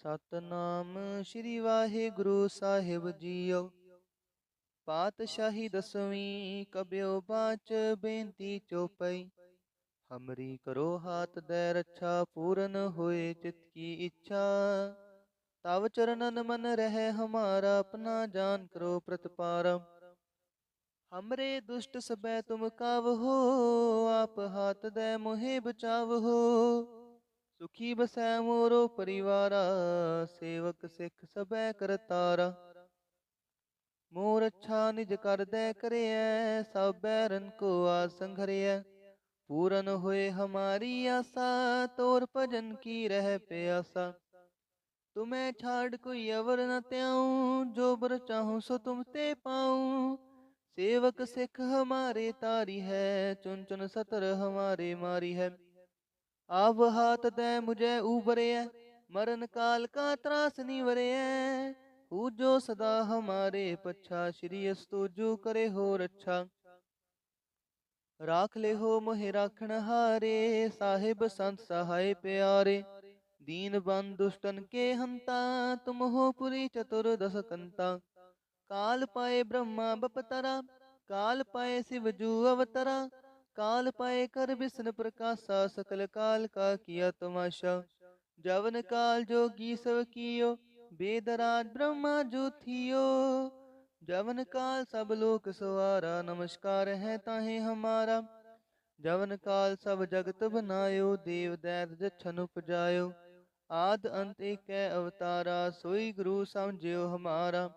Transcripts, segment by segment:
ਸਤਨਾਮ ਸ੍ਰੀ ਵਾਹਿਗੁਰੂ ਸਾਹਿਬ JIO. ਪਾਤਸ਼ਾਹੀ ਦਸਵੀਂ ਕਬਿਓ ਬਾਚ ਬੇਨਤੀ ਚੋਪਈ। ਹਮਰੀ ਕਰੋ ਹਾਥ ਦੈ ਰੱਛਾ ਪੂਰਨ ਹੋਏ ਚਿਤ ਕੀ ਇੱਛਾ। ਤਵ ਚਰਨਨ ਮਨ ਰਹਿ ਹਮਾਰਾ ਆਪਣਾ ਜਾਨ ਕਰੋ ਪ੍ਰਤਪਾਰਾ। हमरे दुष्ट सबै तुम कावहो आप हाथ दे मोहे बचावहो। सुखी बसै मोरो परिवारा सेवक सिख सबै करतारा। मोर अच्छा निज कर दे करियै सब बैरन को आस संघरियै। पूरन होए हमारी आशा तोर भजन की रह प्यासा। तुम्हें छाड़ कोई अवर न त्याऊं जो बर चाहूं सो तुम ते पाऊं। सेवक सिख हमारे तारी है चुन चुन सतर हमारे मारी है। आव हाथ दे मुझे उबरे मरण काल का त्रास निवरे। पूजो सदा हमारे पच्छा श्री अस्तुजु करे हो रक्षा। राख ले हो मोहे राखण हारे साहिब संत सहाय प्यारे। दीन बंद दुष्टन के हंता तुम हो पुरी चतुर्दश कंता। काल पाए ब्रह्मा बपतरा काल पाए शिव जू अवतरा। काल पाए कर विष्णु प्रकाशा सकल काल का किया तमाशा। जवन काल जोगी सब कियो वेदराज ब्रह्मा जो थियो। जवन काल सब लोक सवारा नमस्कार है ताहे हमारा। जवन काल सब जगत बनायो देव दैत जछन उपजायो। आद अंत एक अवतारा सोई गुरु समझियो हमारा।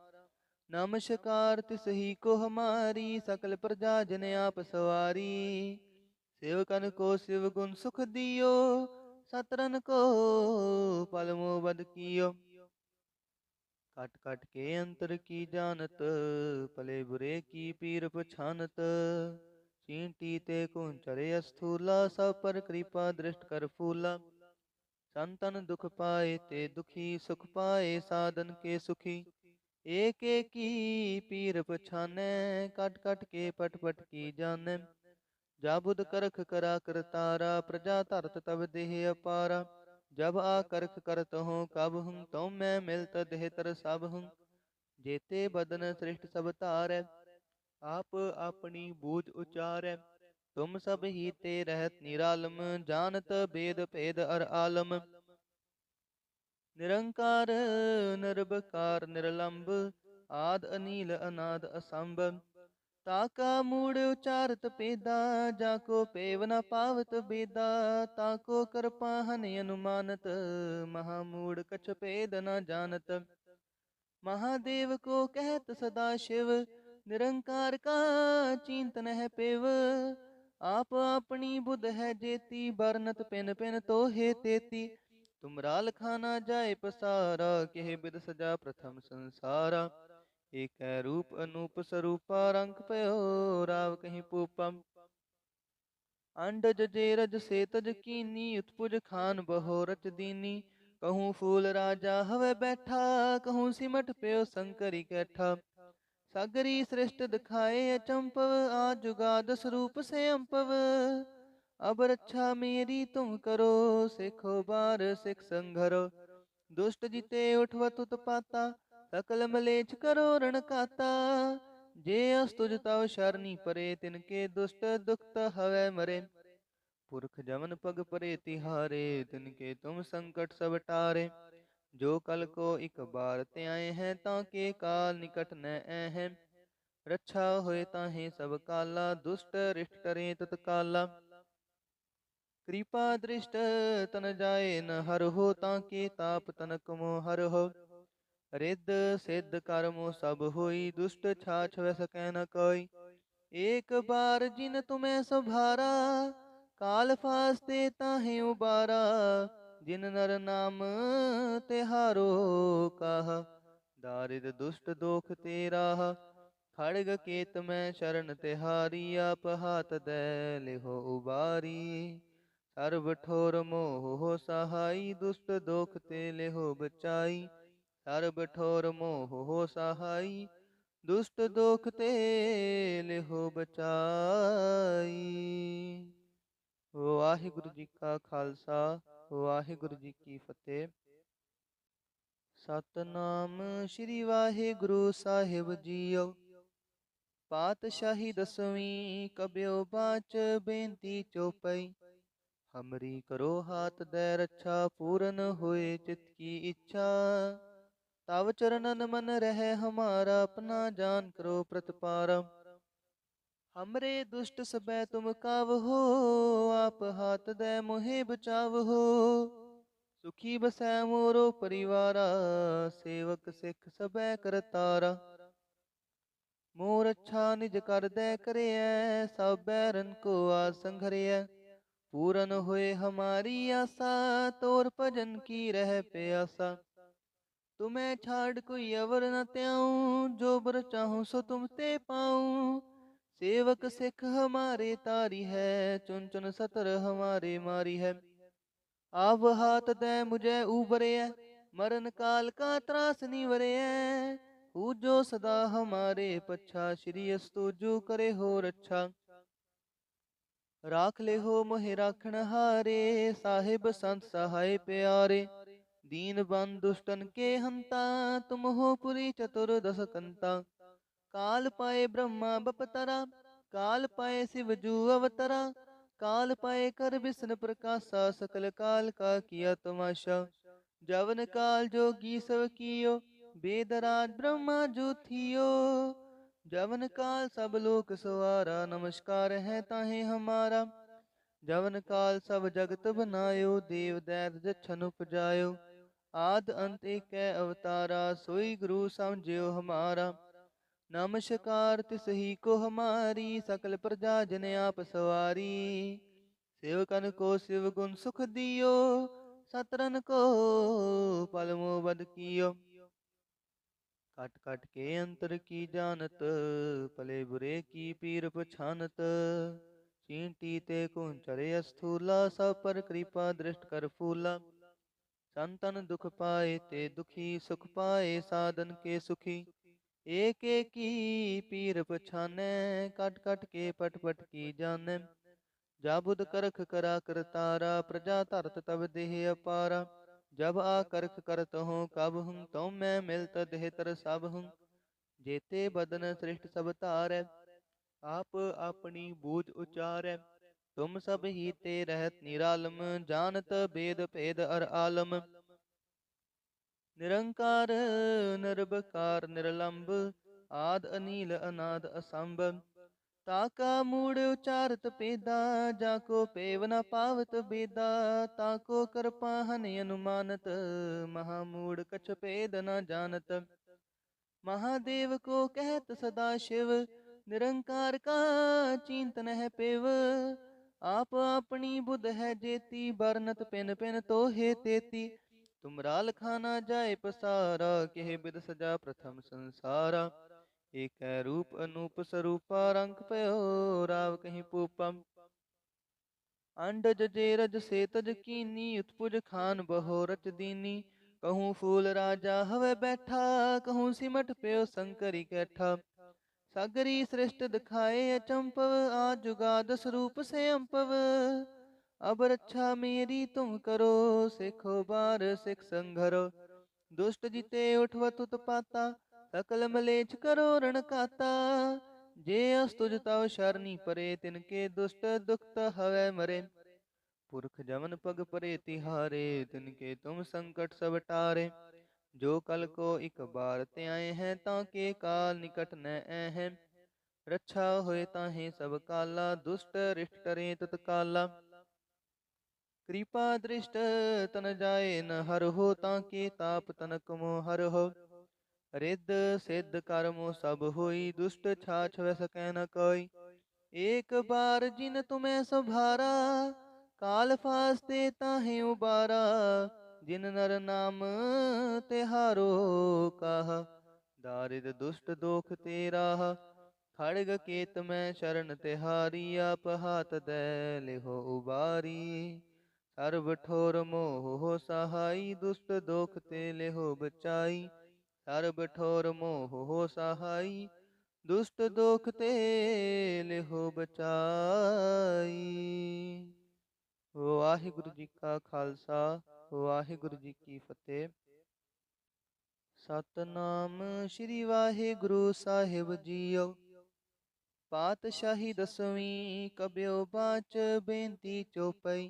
नमस्कार तिसही को हमारी सकल प्रजा जन आप सवारी। सेवकन को शिव गुण सुख दियो सतरन को पल मोबद कियो। कट कट के अंतर की जानत पले बुरे की पीर पछानत। चींटी ते कुंचरे अस्थूला सब पर कृपा दृष्ट कर फूला। संतन दुख पाए ते दुखी सुख पाए साधन के सुखी। एक एक की पीर पछाने कट कट के पट पट की जाने। जाबुद करख करा करतारा प्रजा धरत तब देह अपारा। जब आ करख करत हूँ कब हूँ तो मैं मिलत देह तर सब हूँ। जेते बदन सृष्ट सब तारै आप अपनी बूझ उचारै। तुम सब ही ते रहत निरालम जानत भेद भेद अर आलम। निरंकार निर्भकार निर्लंब आद अनील अनाद असंभ। ताका मूड़ उचारत पेदा जाको पेव न पावत बेदा। ताको कृपाहन अनुमानत महामूढ़ कछ पेद न जानत। महादेव को कहत सदा शिव निरंकार का चिंतन है पेव। आप अपनी बुध है जेती बरनत पिन पिन तो हे तेती। तुमरा लखाना जाए पसारा केह बिद सजा प्रथम संसारा। एक रूप अनूप स्वरूपा रंग पयो राव कहीं पूपम। अंडज जेरज से तज कीनी उत्पुज खान बहो रच दीनी। कहूँ फूल राजा हवे बैठा कहूँ सिमट पयो शंकरी कैठा। सागरी सृष्ट दिखाए अचंपव आज जुगाद स्वरूप से अंपव। अब रक्षा मेरी तुम करो सिखो बार सिख संघरो। दुष्ट जिते उठवत उत्पाता सकल मलेच्छ करो रण काता। जे अस्तुज तव शरणी परे तिनके दुष्ट दुखत हवै मरे। पुरख जमन पग परे तिहारे तिनके तुम संकट सब टारे। जो कल को एक बार त्याए हैं ताके काल निकट न हैं। रक्षा होए ताहे सब काला दुष्ट रिष्ट करें तत्काला। कृपा दृष्ट तन जाए न हर हो ताके ताप तनक मो हर हो। रिद्ध सिद्ध कर्मो सब होई दुष्ट छाछ वै सकै न कोई। एक बार जिन तुम्हें सुभारा काल फास्ते ताहे उबारा। जिन नर नाम तिहारो काहा दारिद दुष्ट दोख तेरा। खड़ग केत में शरण तिहारी आप हाथ दे लिहो उबारी। सर्व ठोर मोह सहाई दुष्ट दोख ते लिहो बचाई। सर्व ठोर मोह सहाई दुष्ट दोख ते लिहो बचाई। वाहिगुरु जी का खालसा वाहिगुरु जी की फतेह। ਸਤਨਾਮ ਸ੍ਰੀ ਵਾਹਿਗੁਰੂ ਸਾਹਿਬ ਜੀਓ। ਪਾਤਸ਼ਾਹੀ ਦਸਵੀਂ ਕਬਿਓ ਬਾਚ ਬੇਨਤੀ ਚੋਪਈ। ਹਮਰੀ ਕਰੋ ਹਾਥ ਦੈ ਰੱਛਾ ਪੂਰਨ ਹੋਏ ਚਿਤ ਕੀ ਇੱਛਾ। ਤਵ ਚਰਨਨ ਮਨ ਰਹਿ ਹਮਾਰਾ ਆਪਣਾ ਜਾਨ ਕਰੋ ਪ੍ਰਤਪਾਰਾ। हमरे दुष्ट सबै तुम काव हो आप हाथ दे मोहे बचाव हो। सुखी बसै मोरो परिवारा सेवक सिख सबै करतारा। मोर अच्छा निज कर दे करिय सब बैरन को आसन घरिय। पूरन होए हमारी आशा तोर भजन की रह प्यासा। तुम्हें छाड़ कोई अवर न त्याऊं जो बर चाहूं सो तुम ते पाऊं। सेवक सिख हमारे तारी है चुन चुन सतर हमारे मारी है। आव हाथ दे मुझे उबरे मरण काल का त्रास निवरे। पूजो सदा हमारे पच्छा श्री अस्तुजु करे हो रच्छा। राख ले हो मोहि राखण हारे साहिब संत सहाय प्यारे। दीन बंद दुष्टन के हंता तुम हो पुरी चतुर दस कंता। काल पाए ब्रह्मा बपतरा काल पाए शिव जू अवतरा। काल पाए कर विष्णु प्रकाशा सकल काल का किया तमाशा। जवन काल जोगी सब कियो वेदराज ब्रह्मा जो थियो। जवन काल सब लोक सवारा नमस्कार है ताहे हमारा। जवन काल सब जगत बनायो देव दैत जछन उपजायो। आद अंत एक अवतारा सोई गुरु समझियो हमारा। नमस्कार तिसही को हमारी सकल प्रजा जन आप सवारी। सेवकन को शिव गुण सुख दियो सतरन को पल मोबद कियो। कट कट के अंतर की जानत भले बुरे की पीर पछानत। चींटी ते कुंचरे अस्थूला सब पर कृपा दृष्ट कर फूला। संतन दुख पाए ते दुखी सुख पाए साधन के सुखी। एक एक की पीर पछाने कट कट के पट पट की जाने। जाबुद करख करा कर तारा प्रजा धरत तब देह अपारा। जब आ करख करत हूँ कब हूँ तो मैं मिलत देह तर सब हूँ। जेते बदन सृष्ट सब तारै आप अपनी बूझ उचारै। तुम सब ही ते रहत निरालम जानत भेद भेद अर आलम। निरंकार निर्भकार निर्लंब आद अनील अनाद असंभ। ताका मूड उचारत पेदा जाको पेव न पावत बेदा। ताको कृपा हनि अनुमानत महामूड कछ भेद न जानत। महादेव को कहत सदा शिव निरंकार का चिंतन है पेव। आप अपनी बुध है जेती बरनत पिन पिन तो हे तेती। तुमरा लखाना जाए पसारा केह बिद सजा प्रथम संसारा। एक रूप अनूप स्वरूपा रंग पयो राव कहीं पूपम। अंडज जेरज से तज कीनी उत्पुज खान बहो रच दीनी। कहूँ फूल राजा हवे बैठा कहूँ सिमट प्यो शंकरी कैठा। सागरी सृष्ट दिखाए अचंपव आज जुगाद स्वरूप से अंपव। अब रक्षा मेरी तुम करो सिखो बार सिख संघरो। दुष्ट जिते उठवत उत्पाता सकल मलेच्छ करो रण काता। जे अस्तुज तव शरणी परे तिनके दुष्ट दुखत हवै मरे। पुरख जमन पग परे तिहारे तिनके तुम संकट सब टारे। जो कल को एक बार त्याए हैं ताके काल निकट न हैं। रक्षा होए ताहे सब काला दुष्ट रिष्ट टरे तत्काला। कृपा दृष्ट तन जाए न हर हो ताके ताप तनक मो हर हो। रिद्ध सिद्ध कर्मो सब होई दुष्ट छाछ वै सकै न कोई। एक बार जिन तुम्हें सुभारा काल फास्ते ताहे उबारा। जिन नर नाम तिहारो काहा दारिद दुष्ट दोख तेरा। खड़ग केत में शरण तिहारी आप हाथ दे लिहो उबारी। सर्व ठोर मोह सहाई दुष्ट दोख ते लिहो बचाई। सर्व ठोर मोह सहाई दुष्ट दोख ते लिहो बचाई। वाहिगुरु जी का खालसा वाहिगुरु जी की फतेह। ਸਤਨਾਮ ਸ੍ਰੀ ਵਾਹਿਗੁਰੂ ਸਾਹਿਬ ਜੀਓ। ਪਾਤਸ਼ਾਹੀ ਦਸਵੀਂ ਕਬਿਓ ਬਾਚ ਬੇਨਤੀ ਚੋਪਈ।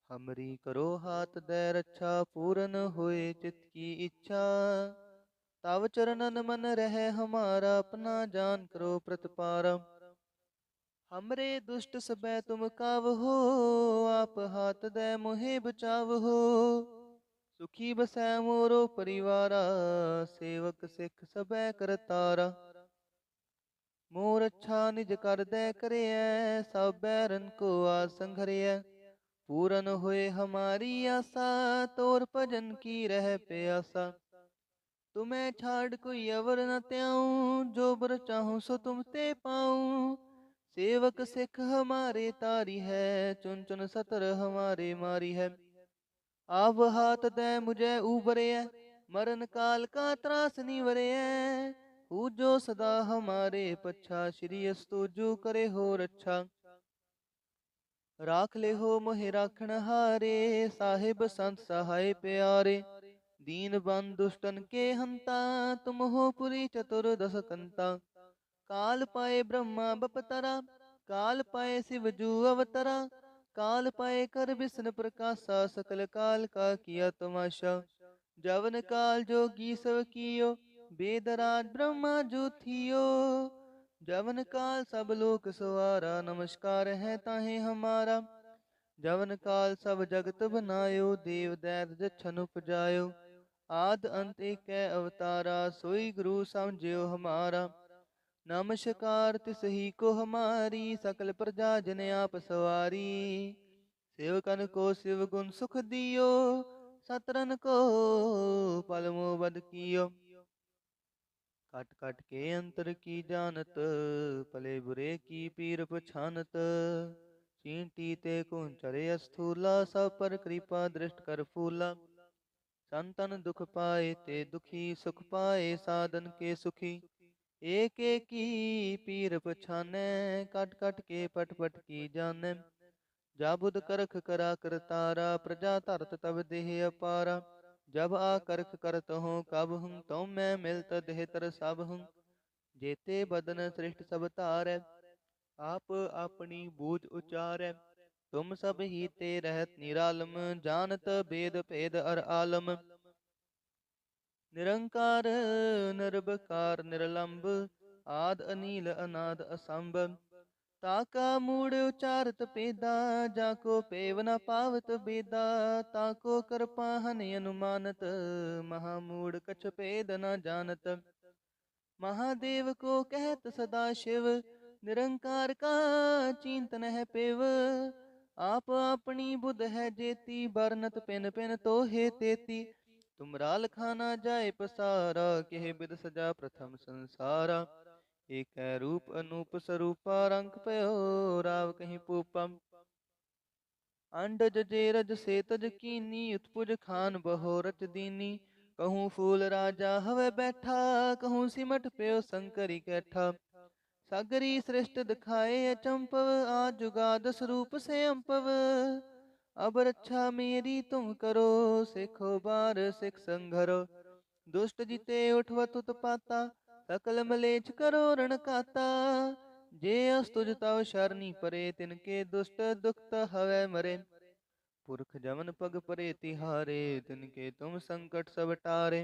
ਹਮਰੀ ਕਰੋ ਹਾਥ ਦੈ ਰੱਛਾ ਪੂਰਨ ਹੋਏ ਚਿਤ ਕੀ ਇੱਛਾ। ਤਵ ਚਰਨਨ ਮਨ ਰਹਿ ਹਮਾਰਾ ਆਪਣਾ ਜਾਨ ਕਰੋ ਪ੍ਰਤਪਾਰਾ। हमरे दुष्ट सबै तुम कावहो आप हाथ दे मोहे बचावहो। सुखी बसै मोरो परिवारा सेवक सिख सबै करतारा। मोर अच्छा निज कर दे करिय सब बैरन को आसन घरिय। पूरन होए हमारी आशा तोर भजन की रह प्यासा। तुम्हें छाड़ कोई अवर न त्याऊं जो बर चाहूं सो तुम ते पाऊं। सेवक सिख हमारे तारी है चुन चुन सतर हमारे मारी है। आव हाथ दे मुझे उबरे मरण काल का त्रास निवरे। पूजो सदा हमारे पच्छा श्री अस्तुजु करे हो रच्छा। राख ले हो मोहे राखण हारे साहिब संत सहाय प्यारे। दीन बंद दुष्टन के हंता तुम हो पुरी चतुर दस कंता। काल पाए ब्रह्मा बपतरा काल पाए शिव जू अवतरा। काल पाए कर विष्णु प्रकाशा सकल काल का किया तमाशा। जवन काल जोगी सब कियो बेदराज ब्रह्मा जो थियो। जवन काल सब लोक सवारा नमस्कार है ताहे हमारा। जवन काल सब जगत बनायो देव दैत जछन उपजायो। आद अंत एक अवतारा सोई गुरु समझियो हमारा। नमस्कार तिसही को हमारी सकल प्रजा जन आप सवारी। सेवकन को शिव गुण सुख दियो सतरन को पलमो बद कियो। कट कट के अंतर की जानत भले बुरे की पीर पछानत। चींटी ते कुंचरे अस्थूला सब पर कृपा दृष्ट कर फूला। संतन दुख पाए ते दुखी सुख पाए साधन के सुखी। एक एक की पीर पछाने कट कट के पट पट की जाने। जाबुद करख करा कर तारा प्रजा धरत तब देह अपारा। जब आ करख करत हूँ कब हूँ तो मैं मिलत देह तर सब हूँ। जेते बदन सृष्ट सब तारै आप अपनी बूझ उचारै। तुम सब ही ते रहत निरालम जानत भेद भेद अर आलम। निरंकार निर्भकार निरलंब आद अनील अनाद असंभ। ताका मूड़ उचारत पेदा जाको पेव न पावत बेदा। ताको कृपाहन अनुमानत महामूढ़ कछ पेद न जानत। महादेव को कहत सदा शिव निरंकार का चिंतन है पेव। आप अपनी बुध है जेती बरनत पिन पिन तो हे तेती। तुमरा लखाना जाए पसारा केह बिद सजा प्रथम संसारा। एक रूप अनूप स्वरूपा रंग पयो राव कहीं पूपम। अंडज जेरज से तज कीनी उत्पुज खान बहो रच दीनी। कहूँ फूल राजा हवे बैठा कहूँ सिमट पयो शंकरी कैठा। सागरी श्रेष्ठ दिखाए अचंपव आज जुगाद स्वरूप से अंपव। अब रक्षा मेरी तुम करो सिखो बार सिख संघरो। दुष्ट जिते उठवत उत्पाता सकल मलेच्छ करो रण काता। जे अस्तुज तव शरणी परे तिनके दुष्ट दुखत हवै मरे। पुरख जमन पग परे तिहारे तिनके तुम संकट सब टारे।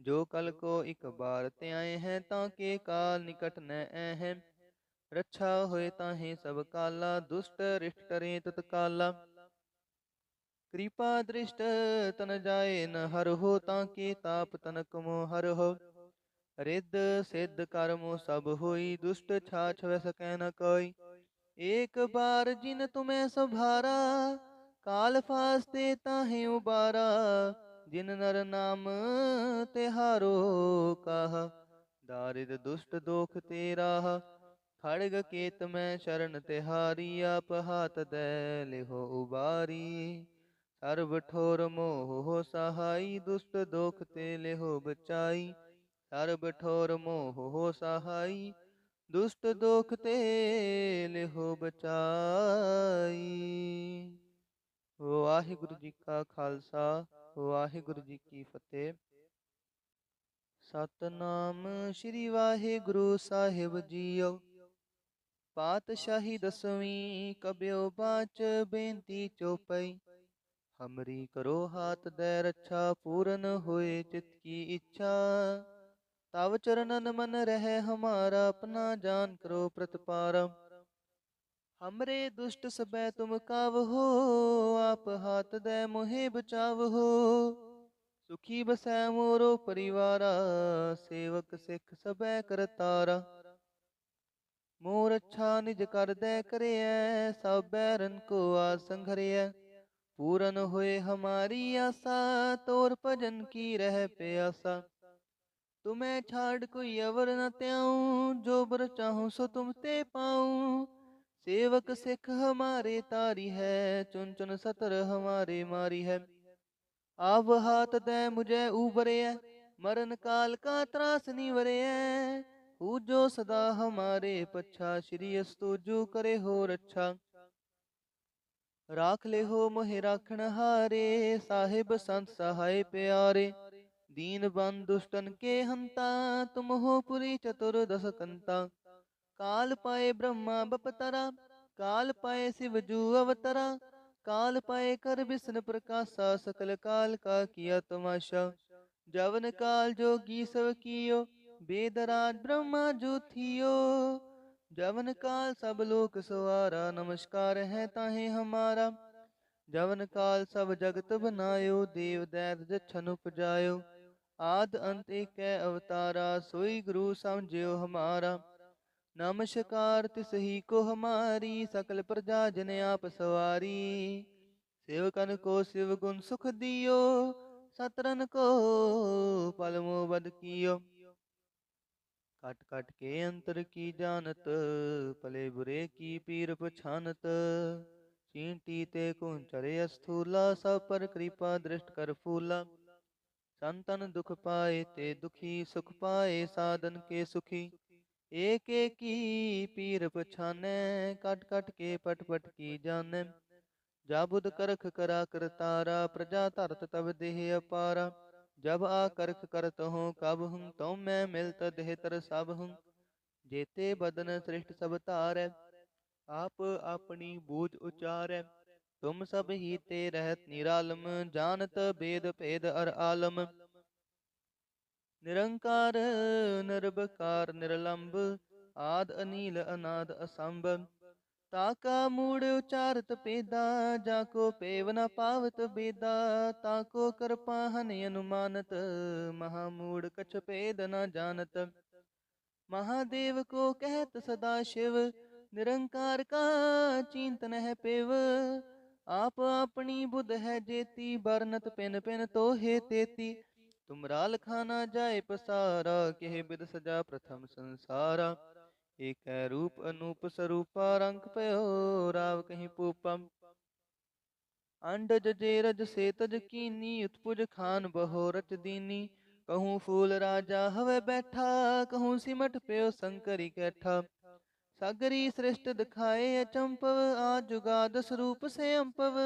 जो कल को एक बार त्याए हैं ताके काल निकट न हैं। रक्षा होए ताहे सब काला दुष्ट रिष्ट टरे तत्काला। कृपा दृष्ट तन जाए न हर हो ताके ताप तनक मो हर हो। रिद्ध सिद्ध कर्मो सब होई दुष्ट छाछ वै सकै न कोई। एक बार जिन तुम्हें सभारा काल फास्ते ताहे उबारा। जिन नर नाम तिहारो काहा दारिद दुष्ट दोख तेरा। खड़ग केत में शरण तिहारी आप हाथ दे लिहो उबारी। सर्व ठोर मोह हो सहाई दुष्ट दोख ते लिहो बचाई। सर्व ठोर मोह हो सहाई दुष्ट दोख ते लिहो बचाई। वाहिगुरु जी का खालसा वाहिगुरु जी की फतेह। ਸਤਨਾਮ ਸ੍ਰੀ ਵਾਹਿਗੁਰੂ ਸਾਹਿਬ ਜੀਓ। ਪਾਤਸ਼ਾਹੀ ਦਸਵੀਂ ਕਬਿਓ ਬਾਚ ਬੇਨਤੀ ਚੋਪਈ। ਹਮਰੀ ਕਰੋ ਹਾਥ ਦੈ ਰੱਛਾ ਪੂਰਨ ਹੋਏ ਚਿਤ ਕੀ ਇੱਛਾ। ਤਵ ਚਰਨਨ ਮਨ ਰਹਿ ਹਮਾਰਾ ਆਪਣਾ ਜਾਨ ਕਰੋ ਪ੍ਰਤਪਾਰਾ। हमरे दुष्ट सबै तुम कावहो आप हाथ दे मोहे बचावहो। सुखी बसै मोरो परिवारा सेवक सिख सबै करतारा। मोर अच्छा निज कर दे करियै सब बैरन को आसन घरियै। पूरन होए हमारी आशा तोर भजन की रह प्यासा। तुम्हें छाड़ कोई अवर न त्याऊं जो बर चाहूं सो तुम ते पाऊं। सेवक सिख हमारे तारी है चुन चुन सतर हमारे मारी है। आव हाथ दे मुझे उबरे मरण काल का त्रास निवरे। पूजो सदा हमारे पच्छा श्री अस्तुजु करे हो रच्छा। राख ले हो मोहे राखण हारे साहिब संत सहाय प्यारे। दीन बंद दुष्टन के हंता तुम हो पुरी चतुर्दश कंता। काल पाए ब्रह्मा बपतरा काल पाए शिव जू अवतरा। काल पाए कर विष्णु प्रकाशा सकल काल का किया तमाशा। जवन काल जोगी सब कियो बेदराज ब्रह्मा जो थियो। जवन काल सब लोक सवारा नमस्कार है ताहे हमारा। जवन काल सब जगत बनायो देव दैत जछन उपजायो। आद अंत एक अवतारा सोई गुरु समझियो हमारा। नमस्कार तिसही को हमारी सकल प्रजा जन आप सवारी। सेवकन को शिव गुण सुख दियो सतरन को पलमो बद कियो। कट कट के अंतर की जानत भले बुरे की पीर पछानत। चींटी ते कुंचरे अस्थूला सब पर कृपा दृष्ट कर फूला। संतन दुख पाए ते दुखी सुख पाए साधन के सुखी। एक एक की पीर पछाने कट कट के पट पट की जाने। जाबुद करख करा कर तारा प्रजा धरत तब देह अपारा। जब आ करख करत हूँ कब हूँ तो मैं मिलत देह तर सब हूँ। जेते बदन सृष्ट सब तारै आप अपनी बूझ उचारै। तुम सब ही ते रहत निरालम जानत भेद भेद अर आलम। निरंकार निर्भकार निरलंब आद अनील अनाद असंभ। ताका मूड़ उचारत पेदा जाको पेव न पावत बेदा। ताको कृपा हनि अनुमानत महामूढ़ कछ पेद न जानत। महादेव को कहत सदा शिव निरंकार का चिंतन है पेव। आप अपनी बुध है जेती बरनत पिन पिन तो हे तेती। तुमरा लखाना जाए पसारा केह बिद सजा प्रथम संसारा। एक रूप अनूप स्वरूपा रंग पयो राव कहीं पूपम। अंडज जेरज से तज कीनी उत्पुज खान बहो रच दीनी। कहूँ फूल राजा हवे बैठा कहूँ सिमट पयो शंकरी कैठा। सागरी श्रेष्ठ दिखाए अचंपव आज जुगाद स्वरूप से अंपव।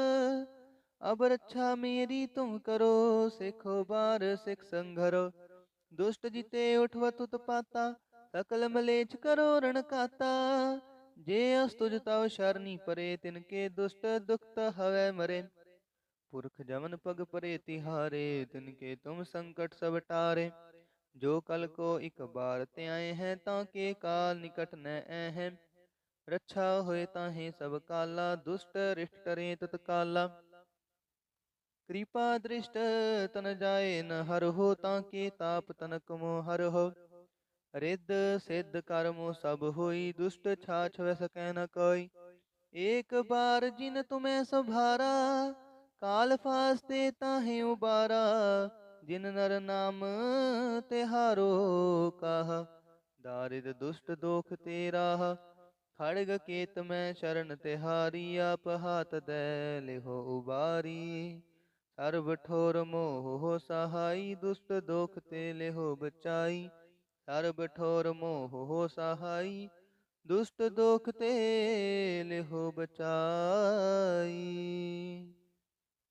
अब रक्षा मेरी तुम करो सिखो बार सिख संघरो। दुष्ट जिते उठवत उत्पाता सकल मलेच्छ करो रण काता। जे अस्तुज तव शरणी परे तिनके दुष्ट दुखत हवै मरे। पुरख जमन पग परे तिहारे तिनके तुम संकट सब टारे। जो कल को एक बार त्याए हैं ताके काल निकट न हैं। रक्षा होए ताहे सब काला दुष्ट रिष्ट करे तत्काला। कृपा दृष्ट तन जाए न हर हो ताके ताप तनक मो हर हो। रिद्ध सिद्ध कर्मो सब होई दुष्ट छाछ वै सकै न कोई। एक बार जिन तुम्हें संभारा काल फास्ते ताहे उबारा। जिन नर नाम तिहारो काहा दारिद दुष्ट दोख तेरा। खड़ग केत में शरण तिहारी आप हाथ दे लिहो उबारी। सर्व ठोर मोह सहाई दुष्ट दोख ते लेहो बचाई। सर्व ठोर मोह सहाई दुष्ट दोख ते लेहो बचाई।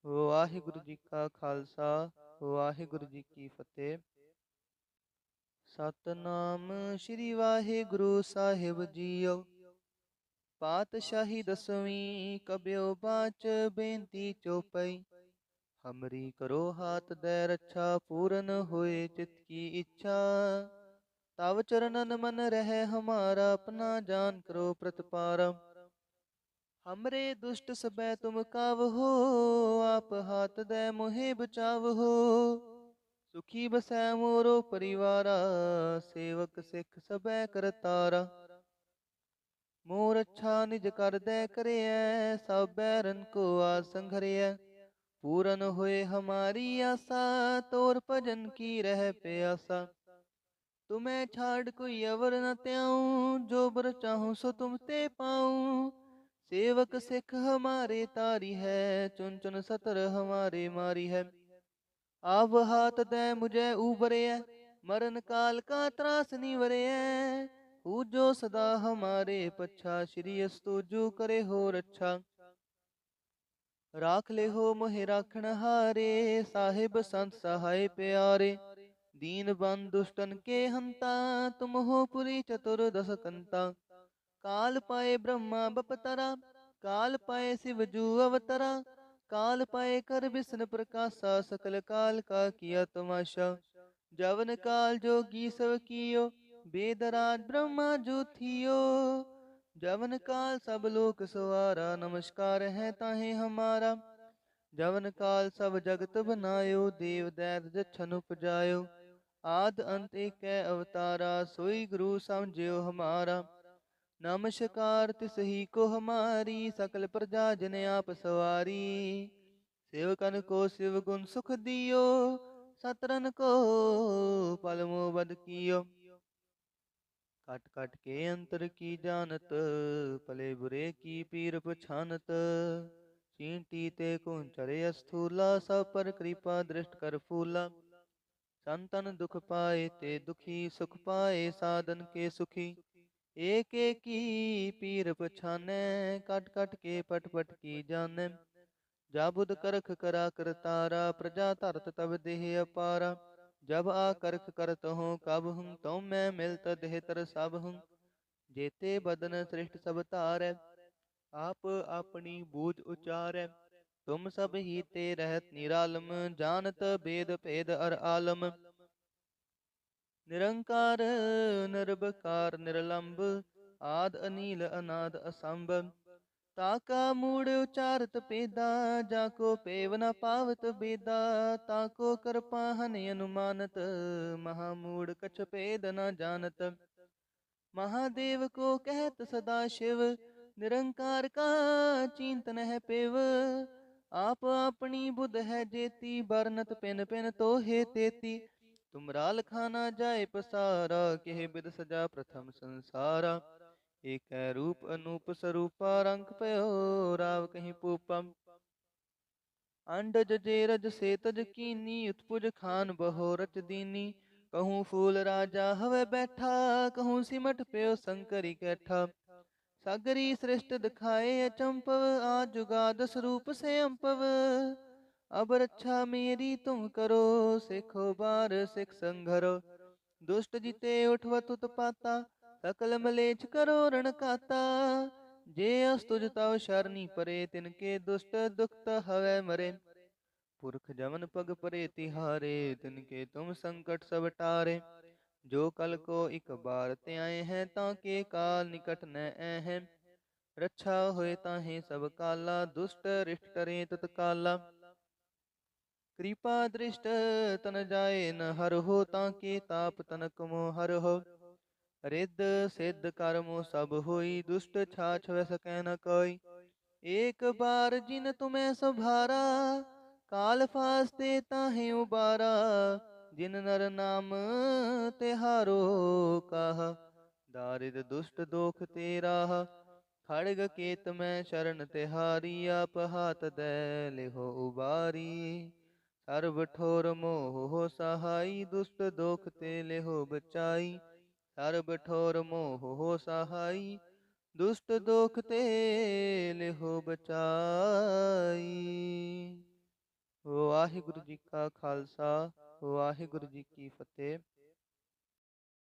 वाहिगुरु जी का खालसा वाहिगुरु जी की फतेह। ਸਤਨਾਮ ਸ੍ਰੀ ਵਾਹਿਗੁਰੂ ਸਾਹਿਬ ਜੀਓ। ਪਾਤਸ਼ਾਹੀ ਦਸਵੀਂ ਕਬਿਓ ਬਾਚ ਬੇਨਤੀ ਚੋਪਈ। ਹਮਰੀ ਕਰੋ ਹਾਥ ਦੈ ਰੱਛਾ ਪੂਰਨ ਹੋਏ ਚਿਤ ਕੀ ਇੱਛਾ। ਤਵ ਚਰਨਨ ਮਨ ਰਹਿ ਹਮਾਰਾ ਆਪਣਾ ਜਾਨ ਕਰੋ ਪ੍ਰਤਪਾਰਾ। हमरे दुष्ट सबै तुम कावहो आप हाथ दे मोहे बचावहो। सुखी बसै मोरो परिवारा सेवक सिख सबै करतारा। मोर अच्छा निज कर दे करियै सब बैरन को आस संघरियै। पूरन होए हमारी आशा तोर भजन की रह प्यासा। तुम्हें छाड़ कोई अवर न त्याऊं जो बर चाहूं सो तुम ते पाऊं। सेवक सिख हमारे तारी है चुन चुन सतर हमारे मारी है। आव हाथ दे मुझे उबरे मरण काल का त्रास निवरे। पूजो सदा हमारे पच्छा श्री अस्तुजु करे हो रच्छा। राख ले हो मोहे राखण हारे साहिब संत सहाय प्यारे। दीन बंद दुष्टन के हंता तुम हो पुरी चतुर दस कंता। काल पाए ब्रह्मा बपतरा काल पाए शिव जू अवतरा। काल पाए कर विष्णु प्रकाशा सकल काल का किया तमाशा। जवन काल जोगी सब कियो वेदराज ब्रह्मा जो थियो। जवन काल सब लोक सवारा नमस्कार है ताहे हमारा। जवन काल सब जगत बनायो देव दैत जछन उपजायो। आद अंत एक अवतारा सोई गुरु समझियो हमारा। नमस्कार तिसही को हमारी सकल प्रजा जन आप सवारी। सेवकन को शिव गुण सुख दियो सतरन को पलमो बद कियो। कट कट के अंतर की जानत भले बुरे की पीर पछानत। चींटी ते कुंचरे स्थूला सब पर कृपा दृष्ट कर फूला। संतन दुख पाए ते दुखी सुख पाए साधन के सुखी। एक एक की पीर पछाने कट कट के पट पट की जाने। जाबुद करख करा कर तारा प्रजा धरत तब देह अपारा। जब आ करख करत हूँ कब हूँ तो मैं मिलत देह तर सब हूँ। जेते बदन सृष्ट सब तारै आप अपनी बूझ उचारै। तुम सब ही ते रहत निरालम जानत भेद भेद अर आलम। निरंकार निर्भकार निर्लंब आद अनील अनाद असंभ। ताका मूड़ उचारत पेदा जाको पेव न पावत बेदा। ताको कृपा हनि अनुमानत महामूढ़ कछ पेद न जानत। महादेव को कहत सदा शिव निरंकार का चिंतन है पेव। आप अपनी बुध है जेती बरनत पिन पिन तो हे तेती। तुमरा लखाना जाए पसारा केह बिद सजा प्रथम संसारा। एक रूप अनूप स्वरूपा रंग पयो राव कहीं पूपम। अंडज जेरज से तज कीनी उत्पुज खान बहो रच दीनी। कहूँ फूल राजा हवे बैठा कहूँ सिमट पयो शंकरी कैठा। सागरी सृष्ट दिखाए अचंपव आज जुगाद स्वरूप से अम्पव। अब रक्षा मेरी तुम करो सिखो बार सिख संघरो। दुष्ट जिते उठवत उत्पाता सकल मलेच्छ करो रण खाता। जे अस्तुज तव शरणी परे तिनके दुष्ट दुखत हवै मरे। पुरख जमन पग परे तिहारे तिनके तुम संकट सब टारे। जो कल को इक बार त्याए हैं ताके काल निकट न हैं। रक्षा होए ताहे सब काला दुष्ट रिष्ट टरे तत्काला। कृपा दृष्ट तन जाए न हर हो ताके ताप तनक मो हर हो। रिद्ध सिद्ध कर्मो सब होई दुष्ट छाछ वै सकै न कोई। एक बार जिन तुम्हें सभारा काल फास्ते ताहे उबारा। जिन नर नाम तिहारो काहा दारिद दुष्ट दोख तेरा। खड़ग केत में शरण तिहारी आप हाथ दे लिहो उबारी। सर्व ठोर मोह सहाई दुष्ट दोख ते लेहो बचाई। सर्व ठोर मोह सहाई दुष्ट दोख ते लेहो बचाई। वाहिगुरु जी का खालसा वाहिगुरु जी की फतेह।